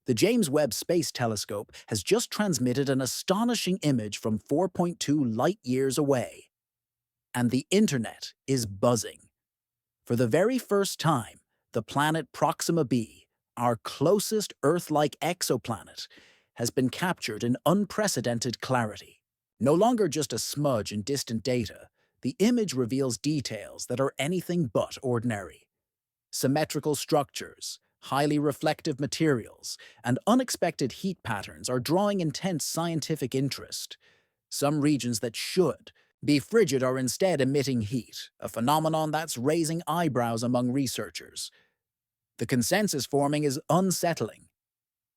The James Webb Space Telescope has just transmitted an astonishing image from 4.2 light-years away. And the internet is buzzing. For the very first time, the planet Proxima b, our closest Earth-like exoplanet, has been captured in unprecedented clarity. No longer just a smudge in distant data, the image reveals details that are anything but ordinary. Symmetrical structures, highly reflective materials, and unexpected heat patterns are drawing intense scientific interest. Some regions that should be frigid are instead emitting heat, a phenomenon that's raising eyebrows among researchers. The consensus forming is unsettling.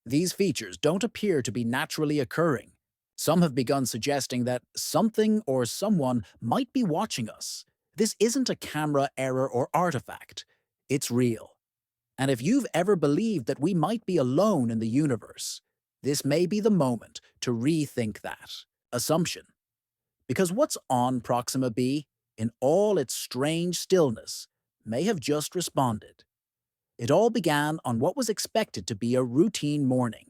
These features don't appear to be naturally occurring. Some have begun suggesting that something or someone might be watching us. This isn't a camera error or artifact. It's real. And if you've ever believed that we might be alone in the universe, this may be the moment to rethink that assumption. Because what's on Proxima b, in all its strange stillness, may have just responded. It all began on what was expected to be a routine morning.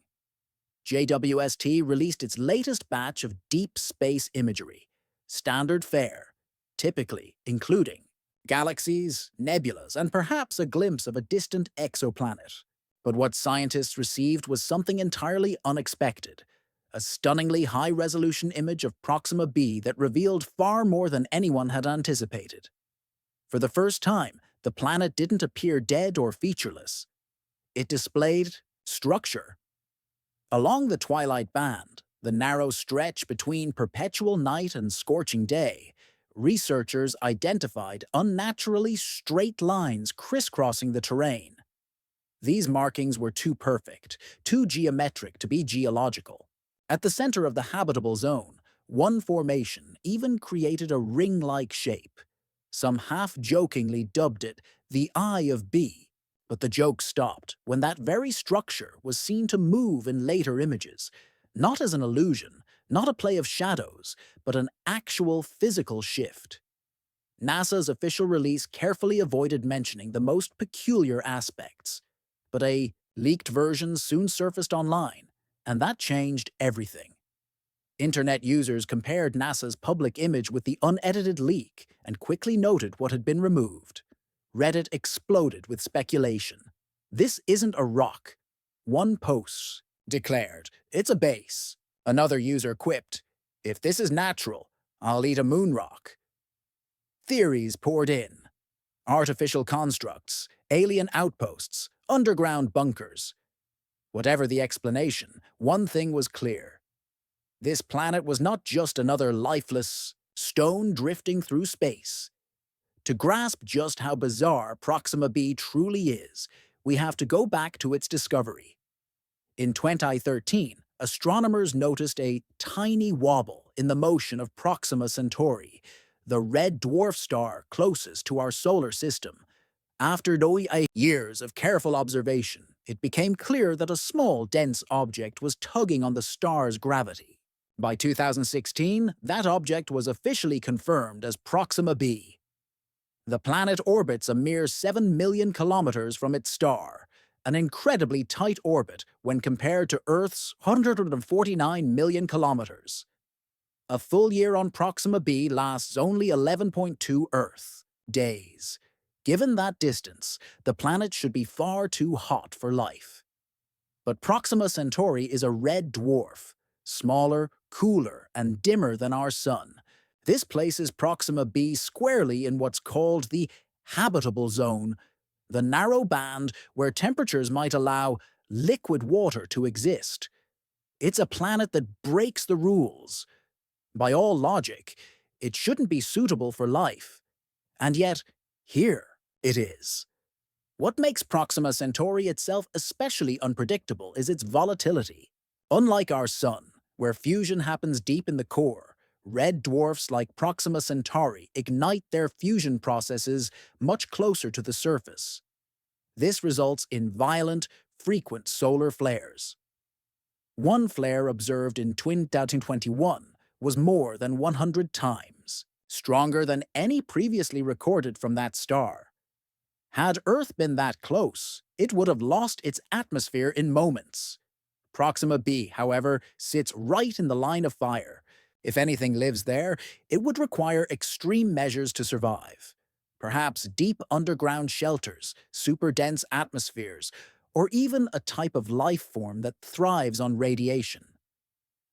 JWST released its latest batch of deep space imagery, standard fare, typically including galaxies, nebulas, and perhaps a glimpse of a distant exoplanet. But what scientists received was something entirely unexpected, a stunningly high-resolution image of Proxima b that revealed far more than anyone had anticipated. For the first time, the planet didn't appear dead or featureless. It displayed structure. Along the twilight band, the narrow stretch between perpetual night and scorching day, researchers identified unnaturally straight lines crisscrossing the terrain. These markings were too perfect, too geometric to be geological. At the center of the habitable zone, one formation even created a ring-like shape. Some half-jokingly dubbed it the Eye of B, but the joke stopped when that very structure was seen to move in later images, not as an illusion, not a play of shadows, but an actual physical shift. NASA's official release carefully avoided mentioning the most peculiar aspects, but a leaked version soon surfaced online, and that changed everything. Internet users compared NASA's public image with the unedited leak and quickly noted what had been removed. Reddit exploded with speculation. This isn't a rock. One post declared, "It's a base." Another user quipped, "If this is natural, I'll eat a moon rock." Theories poured in. Artificial constructs, alien outposts, underground bunkers. Whatever the explanation, one thing was clear. This planet was not just another lifeless stone drifting through space. To grasp just how bizarre Proxima b truly is, we have to go back to its discovery. In 2013, astronomers noticed a tiny wobble in the motion of Proxima Centauri, the red dwarf star closest to our solar system. After years of careful observation, it became clear that a small, dense object was tugging on the star's gravity. By 2016, that object was officially confirmed as Proxima b. The planet orbits a mere 7 million kilometers from its star, an incredibly tight orbit when compared to Earth's 149 million kilometers. A full year on Proxima b lasts only 11.2 Earth days. Given that distance, the planet should be far too hot for life. But Proxima Centauri is a red dwarf, smaller, cooler, and dimmer than our Sun. This places Proxima b squarely in what's called the habitable zone, the narrow band where temperatures might allow liquid water to exist. It's a planet that breaks the rules. By all logic, it shouldn't be suitable for life. And yet, here it is. What makes Proxima Centauri itself especially unpredictable is its volatility. Unlike our Sun, where fusion happens deep in the core, red dwarfs like Proxima Centauri ignite their fusion processes much closer to the surface. This results in violent, frequent solar flares. One flare observed in 2021 was more than 100 times, stronger than any previously recorded from that star. Had Earth been that close, it would have lost its atmosphere in moments. Proxima b, however, sits right in the line of fire. If anything lives there, it would require extreme measures to survive. Perhaps deep underground shelters, super dense atmospheres, or even a type of life form that thrives on radiation.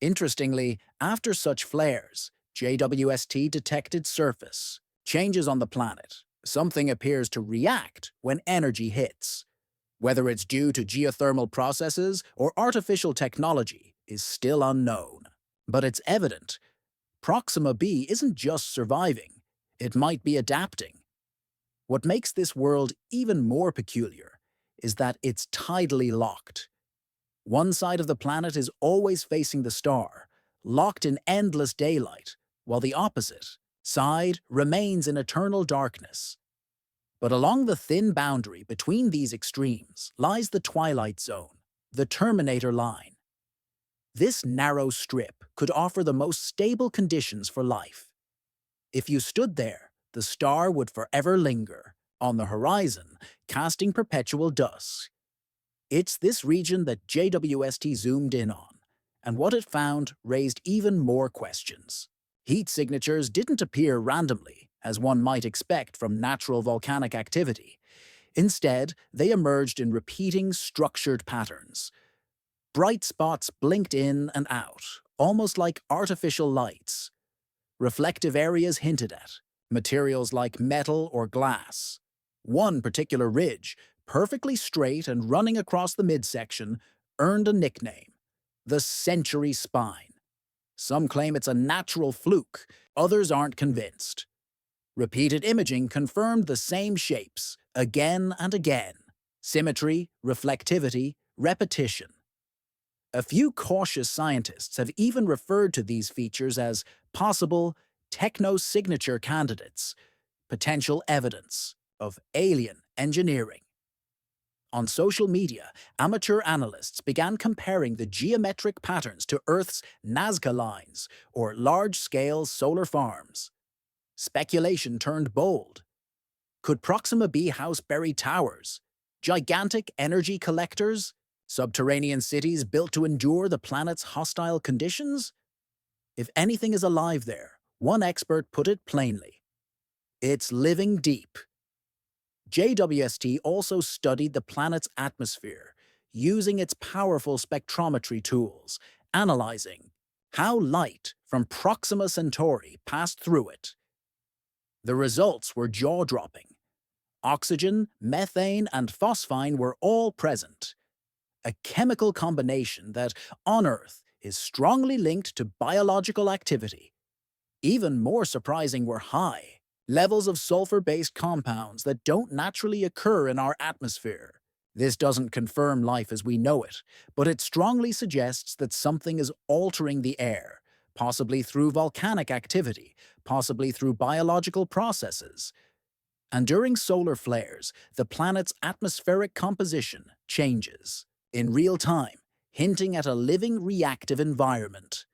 Interestingly, after such flares, JWST detected surface changes on the planet. Something appears to react when energy hits. Whether it's due to geothermal processes or artificial technology is still unknown. But it's evident Proxima b isn't just surviving, it might be adapting. What makes this world even more peculiar is that it's tidally locked. One side of the planet is always facing the star, locked in endless daylight, while the opposite side remains in eternal darkness. But along the thin boundary between these extremes lies the twilight zone, the Terminator line. This narrow strip could offer the most stable conditions for life. If you stood there, the star would forever linger, on the horizon, casting perpetual dusk. It's this region that JWST zoomed in on, and what it found raised even more questions. Heat signatures didn't appear randomly, as one might expect from natural volcanic activity. Instead, they emerged in repeating, structured patterns. Bright spots blinked in and out, almost like artificial lights. Reflective areas hinted at, materials like metal or glass. One particular ridge, perfectly straight and running across the midsection, earned a nickname, the Century Spine. Some claim it's a natural fluke, others aren't convinced. Repeated imaging confirmed the same shapes, again and again. Symmetry, reflectivity, repetition. A few cautious scientists have even referred to these features as possible techno-signature candidates, potential evidence of alien engineering. On social media, amateur analysts began comparing the geometric patterns to Earth's Nazca lines, or large-scale solar farms. Speculation turned bold. Could Proxima b house buried towers, gigantic energy collectors, subterranean cities built to endure the planet's hostile conditions? If anything is alive there, one expert put it plainly. It's living deep. JWST also studied the planet's atmosphere, using its powerful spectrometry tools, analyzing how light from Proxima Centauri passed through it. The results were jaw-dropping. Oxygen, methane, and phosphine were all present, a chemical combination that, on Earth, is strongly linked to biological activity. Even more surprising were high levels of sulfur-based compounds that don't naturally occur in our atmosphere. This doesn't confirm life as we know it, but it strongly suggests that something is altering the air, possibly through volcanic activity, possibly through biological processes. And during solar flares, the planet's atmospheric composition changes in real time, hinting at a living reactive environment.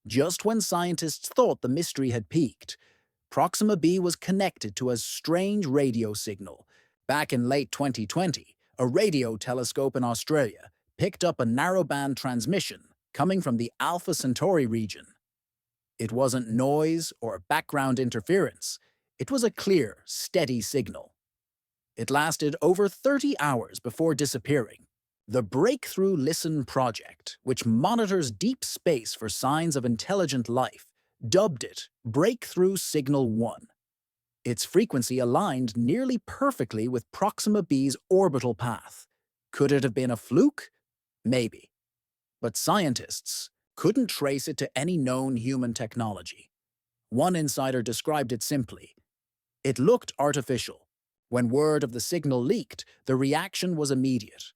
Just when scientists thought the mystery had peaked, Proxima b was connected to a strange radio signal. Back in late 2020, a radio telescope in Australia picked up a narrowband transmission coming from the Alpha Centauri region. It wasn't noise or background interference. It was a clear, steady signal. It lasted over 30 hours before disappearing. The Breakthrough Listen project, which monitors deep space for signs of intelligent life, dubbed it Breakthrough Signal 1. Its frequency aligned nearly perfectly with Proxima b's orbital path. Could it have been a fluke? Maybe. But scientists couldn't trace it to any known human technology. One insider described it simply. It looked artificial. When word of the signal leaked, the reaction was immediate.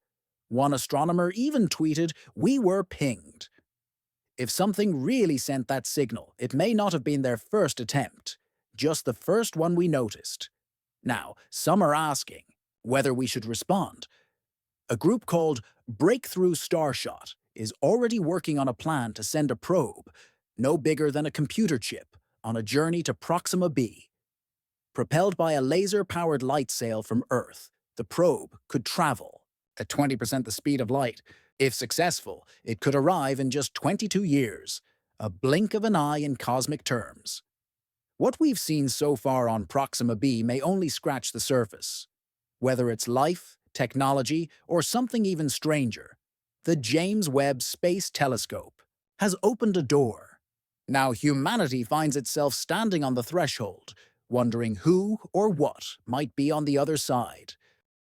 One astronomer even tweeted, "We were pinged." If something really sent that signal, it may not have been their first attempt, just the first one we noticed. Now, some are asking whether we should respond. A group called Breakthrough Starshot is already working on a plan to send a probe, no bigger than a computer chip, on a journey to Proxima b. Propelled by a laser-powered light sail from Earth, the probe could travel, at 20% the speed of light, If successful, it could arrive in just 22 years, a blink of an eye in cosmic terms. What we've seen so far on Proxima b may only scratch the surface. Whether it's life, technology, or something even stranger, the James Webb Space Telescope has opened a door. Now humanity finds itself standing on the threshold, wondering who or what might be on the other side.